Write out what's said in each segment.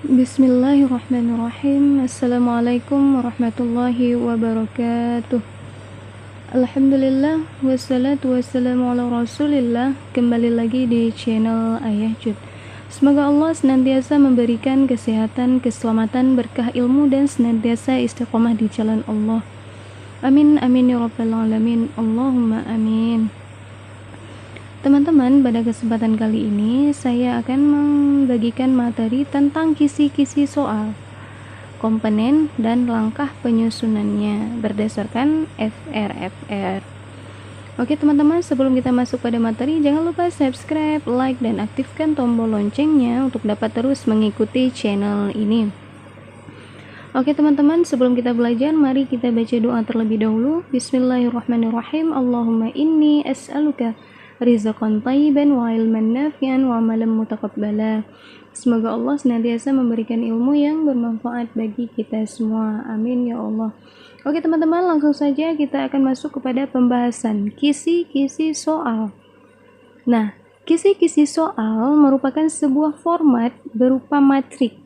Bismillahirrahmanirrahim. Assalamualaikum warahmatullahi wabarakatuh. Alhamdulillah, wassalatu wassalamu ala rasulillah. Kembali lagi di channel Ayah Jud. Semoga Allah senantiasa memberikan kesehatan, keselamatan, berkah ilmu, dan senantiasa istiqomah di jalan Allah. Amin, amin ya rabbal alamin. Allahumma amin. Teman-teman, pada kesempatan kali ini saya akan membagikan materi tentang kisi-kisi soal, komponen, dan langkah penyusunannya berdasarkan FRFR. Oke teman-teman, sebelum kita masuk pada materi, jangan lupa subscribe, like, dan aktifkan tombol loncengnya untuk dapat terus mengikuti channel ini. Oke teman-teman, sebelum kita belajar, mari kita baca doa terlebih dahulu. Bismillahirrahmanirrahim. Allahumma inni as'aluka rizqan thayyiban wa ilman nafi'an wa amalan mutaqabbala. Semoga Allah senantiasa memberikan ilmu yang bermanfaat bagi kita semua. Amin ya Allah. Oke teman-teman, langsung saja kita akan masuk kepada pembahasan kisi-kisi soal. Nah, kisi-kisi soal merupakan sebuah format berupa matrik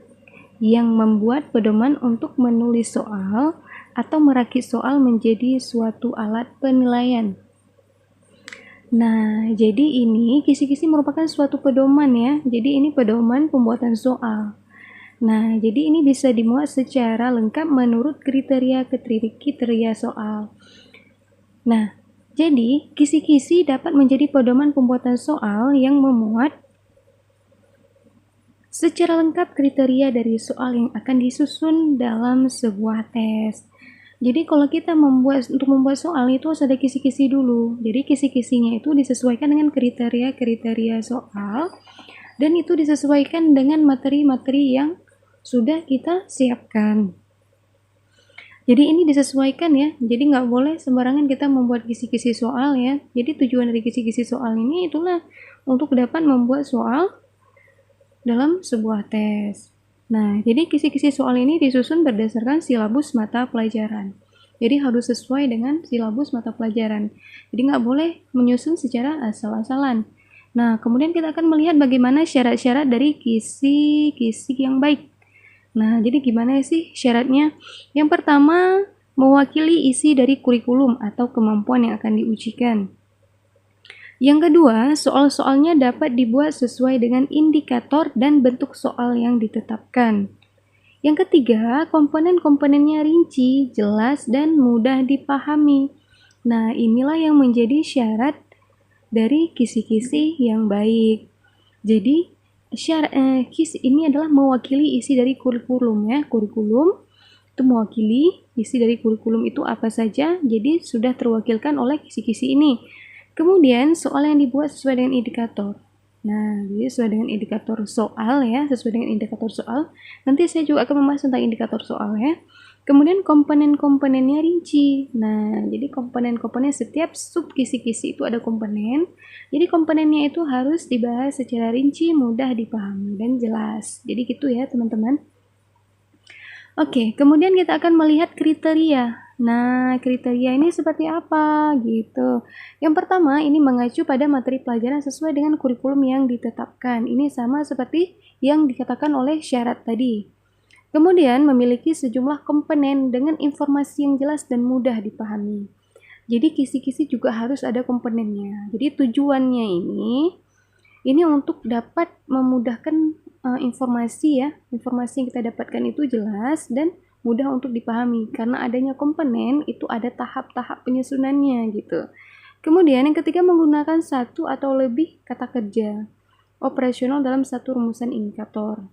yang membuat pedoman untuk menulis soal atau merakit soal menjadi suatu alat penilaian. Nah, jadi ini kisi-kisi merupakan suatu pedoman ya. Jadi ini pedoman pembuatan soal. Nah, jadi ini bisa dimuat secara lengkap menurut kriteria soal. Nah, jadi kisi-kisi dapat menjadi pedoman pembuatan soal yang memuat secara lengkap kriteria dari soal yang akan disusun dalam sebuah tes. Jadi kalau kita untuk membuat soal itu harus ada kisi-kisi dulu. Jadi kisi-kisinya itu disesuaikan dengan kriteria soal dan itu disesuaikan dengan materi-materi yang sudah kita siapkan. Jadi ini disesuaikan ya. Jadi nggak boleh sembarangan kita membuat kisi-kisi soal ya. Jadi tujuan dari kisi-kisi soal ini itulah untuk dapat membuat soal dalam sebuah tes. Nah, jadi kisi-kisi soal ini disusun berdasarkan silabus mata pelajaran. Jadi harus sesuai dengan silabus mata pelajaran. Jadi nggak boleh menyusun secara asal-asalan. Nah, kemudian kita akan melihat bagaimana syarat-syarat dari kisi-kisi yang baik. Nah, jadi gimana sih syaratnya? Yang pertama, mewakili isi dari kurikulum atau kemampuan yang akan diujikan. Yang kedua, soal-soalnya dapat dibuat sesuai dengan indikator dan bentuk soal yang ditetapkan. Yang ketiga, komponen-komponennya rinci, jelas, dan mudah dipahami. Nah, inilah yang menjadi syarat dari kisi-kisi yang baik. Jadi, kisi ini adalah mewakili isi dari kurikulum ya. Kurikulum itu mewakili isi dari kurikulum itu apa saja, jadi sudah terwakilkan oleh kisi-kisi ini. Kemudian soal yang dibuat sesuai dengan indikator. Nah, jadi sesuai dengan indikator soal ya, sesuai dengan indikator soal. Nanti saya juga akan membahas tentang indikator soal ya. Kemudian komponen-komponennya rinci. Nah, jadi komponen-komponen setiap sub kisi-kisi itu ada komponen. Jadi komponennya itu harus dibahas secara rinci, mudah dipahami dan jelas. Jadi gitu ya, teman-teman. Oke, kemudian kita akan melihat kriteria. Nah, kriteria ini seperti apa gitu. Yang pertama, ini mengacu pada materi pelajaran sesuai dengan kurikulum yang ditetapkan. Ini sama seperti yang dikatakan oleh syarat tadi. Kemudian, memiliki sejumlah komponen dengan informasi yang jelas dan mudah dipahami. Jadi, kisi-kisi juga harus ada komponennya. Jadi, tujuannya ini untuk dapat memudahkan informasi yang kita dapatkan itu jelas dan mudah untuk dipahami karena adanya komponen itu ada tahap-tahap penyusunannya gitu. Kemudian yang ketiga, menggunakan satu atau lebih kata kerja operasional dalam satu rumusan indikator.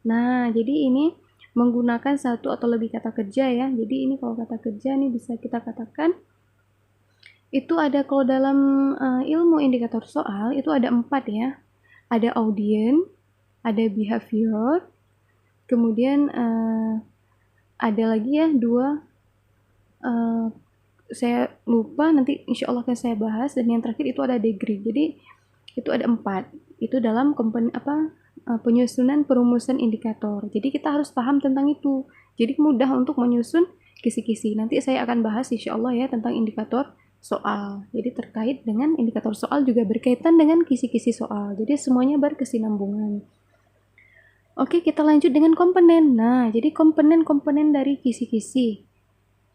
Nah, jadi ini menggunakan satu atau lebih kata kerja ya. Jadi ini kalau kata kerja ini bisa kita katakan itu ada kalau dalam ilmu indikator soal itu ada 4 ya. Ada audience, ada behavior, kemudian ada lagi ya 2, saya lupa, nanti insya Allah akan saya bahas, dan yang terakhir itu ada degree. Jadi itu ada 4 itu dalam komponen penyusunan perumusan indikator. Jadi kita harus paham tentang itu, jadi mudah untuk menyusun kisi-kisi. Nanti saya akan bahas insya Allah ya tentang indikator soal. Jadi terkait dengan indikator soal juga berkaitan dengan kisi-kisi soal. Jadi semuanya berkesinambungan. Oke, kita lanjut dengan komponen. Nah, jadi komponen-komponen dari kisi-kisi.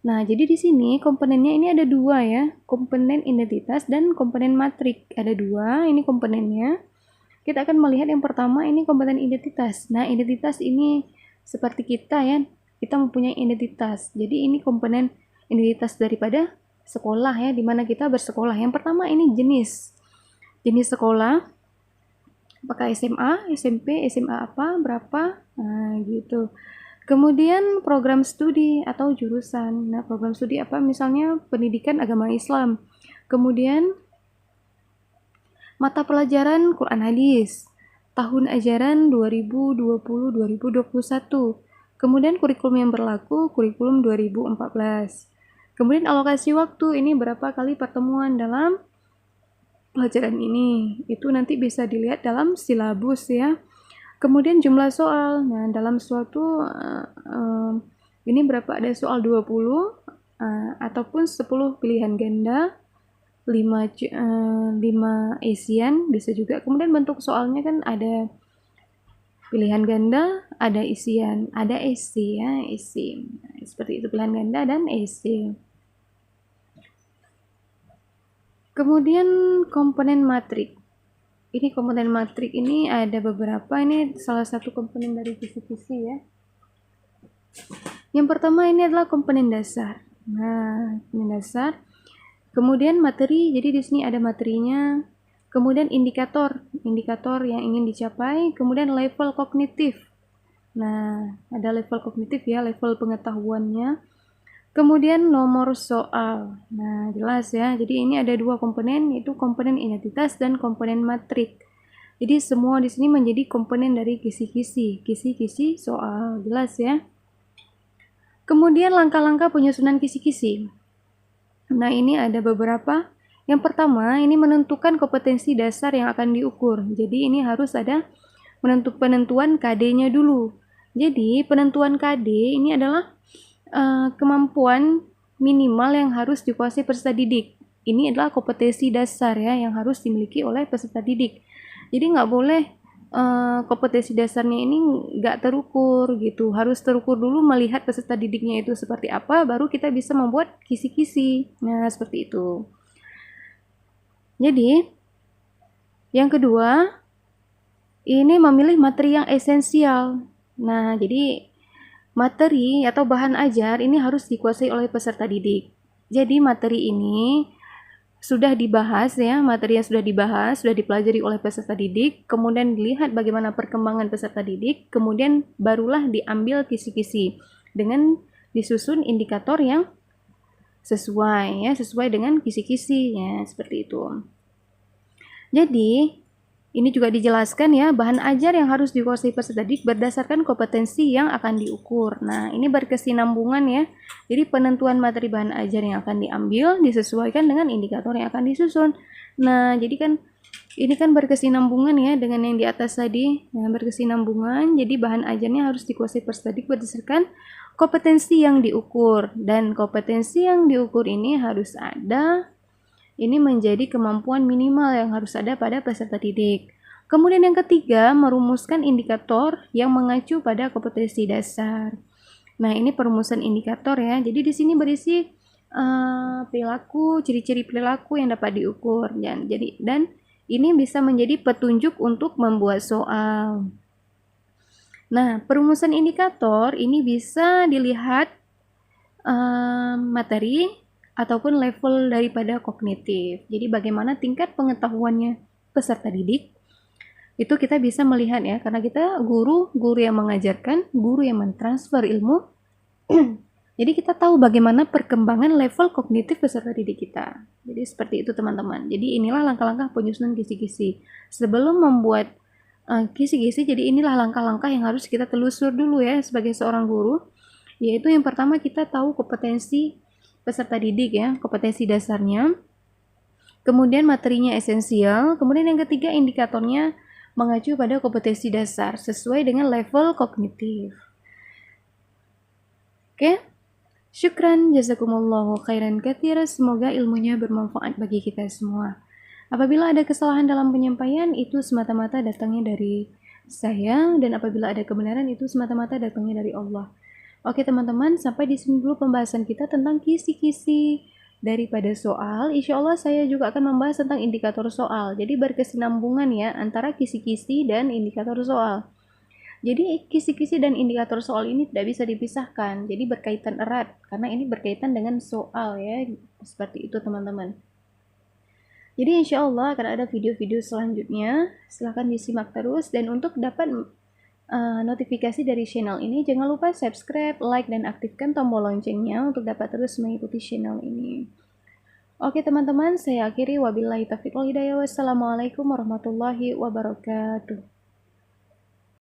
Nah, jadi di sini komponennya ini ada dua ya, komponen identitas dan komponen matrik. Ada dua, ini komponennya. Kita akan melihat yang pertama ini komponen identitas. Nah, identitas ini seperti kita ya, kita mempunyai identitas. Jadi ini komponen identitas daripada sekolah ya, di mana kita bersekolah. Yang pertama ini jenis sekolah, apakah SMA, SMP, SMA apa, berapa, nah gitu. Kemudian program studi atau jurusan. Nah, program studi apa? Misalnya pendidikan agama Islam. Kemudian mata pelajaran Quran Hadis. Tahun ajaran 2020-2021. Kemudian kurikulum yang berlaku, kurikulum 2014. Kemudian alokasi waktu, ini berapa kali pertemuan dalam pelajaran ini. Itu nanti bisa dilihat dalam silabus ya. Kemudian jumlah soal. Nah, dalam suatu ini berapa, ada soal 20 ataupun 10 pilihan ganda, 5 isian bisa juga. Kemudian bentuk soalnya kan ada pilihan ganda, ada isian, ada isi ya, isi. Nah, seperti itu pilihan ganda dan isi. Kemudian komponen matrik. Ini komponen matrik ini ada beberapa, ini salah satu komponen dari kisi-kisi ya. Yang pertama ini adalah komponen dasar. Nah, komponen dasar. Kemudian materi, jadi di sini ada materinya. Kemudian indikator yang ingin dicapai. Kemudian level kognitif. Nah, ada level kognitif ya, level pengetahuannya. Kemudian nomor soal. Nah, jelas ya. Jadi ini ada dua komponen, yaitu komponen identitas dan komponen matrik. Jadi semua di sini menjadi komponen dari kisi-kisi soal. Jelas ya. Kemudian langkah-langkah penyusunan kisi-kisi. Nah, ini ada beberapa. Yang pertama, ini menentukan kompetensi dasar yang akan diukur. Jadi ini harus ada penentuan KD-nya dulu. Jadi penentuan KD ini adalah kemampuan minimal yang harus dikuasai peserta didik. Ini adalah kompetensi dasar ya yang harus dimiliki oleh peserta didik. Jadi nggak boleh kompetensi dasarnya ini nggak terukur gitu. Harus terukur dulu, melihat peserta didiknya itu seperti apa, baru kita bisa membuat kisi-kisi. Nah, seperti itu. Jadi, yang kedua, ini memilih materi yang esensial. Nah, jadi materi atau bahan ajar ini harus dikuasai oleh peserta didik. Jadi materi ini sudah dibahas ya, materi yang sudah dibahas, sudah dipelajari oleh peserta didik, kemudian dilihat bagaimana perkembangan peserta didik, kemudian barulah diambil kisi-kisi dengan disusun indikator yang sesuai ya, sesuai dengan kisi-kisi ya, seperti itu. Jadi ini juga dijelaskan ya, bahan ajar yang harus dikuasai peserta didik berdasarkan kompetensi yang akan diukur. Nah, ini berkesinambungan ya. Jadi penentuan materi bahan ajar yang akan diambil disesuaikan dengan indikator yang akan disusun. Nah, jadi kan ini kan berkesinambungan ya dengan yang di atas tadi. Nah, berkesinambungan, jadi bahan ajarnya harus dikuasai peserta didik berdasarkan kompetensi yang diukur. Dan kompetensi yang diukur ini harus ada. Ini menjadi kemampuan minimal yang harus ada pada peserta didik. Kemudian yang ketiga, merumuskan indikator yang mengacu pada kompetensi dasar. Nah, ini perumusan indikator ya. Jadi di sini berisi perilaku, ciri-ciri perilaku yang dapat diukur. Dan ini bisa menjadi petunjuk untuk membuat soal. Nah, perumusan indikator ini bisa dilihat materi ataupun level daripada kognitif. Jadi bagaimana tingkat pengetahuannya peserta didik, itu kita bisa melihat ya, karena kita guru yang mengajarkan, guru yang mentransfer ilmu. Jadi kita tahu bagaimana perkembangan level kognitif peserta didik kita. Jadi seperti itu teman-teman. Jadi inilah langkah-langkah penyusunan kisi-kisi. Sebelum membuat kisi-kisi, jadi inilah langkah-langkah yang harus kita telusur dulu ya sebagai seorang guru. Yaitu yang pertama, kita tahu kompetensi peserta didik ya, kompetensi dasarnya. Kemudian materinya esensial. Kemudian yang ketiga, indikatornya mengacu pada kompetensi dasar sesuai dengan level kognitif. Oke. Syukran, jazakumullahu khairan katsira. Semoga ilmunya bermanfaat bagi kita semua. Apabila ada kesalahan dalam penyampaian, itu semata-mata datangnya dari saya, dan apabila ada kebenaran itu semata-mata datangnya dari Allah. Oke teman-teman, sampai di sini dulu pembahasan kita tentang kisi-kisi daripada soal. Insya Allah saya juga akan membahas tentang indikator soal. Jadi berkesinambungan ya antara kisi-kisi dan indikator soal. Jadi kisi-kisi dan indikator soal ini tidak bisa dipisahkan. Jadi berkaitan erat karena ini berkaitan dengan soal ya. Seperti itu teman-teman. Jadi insya Allah akan ada video-video selanjutnya. Silahkan disimak terus, dan untuk dapat notifikasi dari channel ini, jangan lupa subscribe, like, dan aktifkan tombol loncengnya untuk dapat terus mengikuti channel ini. Oke teman-teman, saya akhiri. Wabillahi taufiq wal hidayah. Wassalamualaikum warahmatullahi wabarakatuh.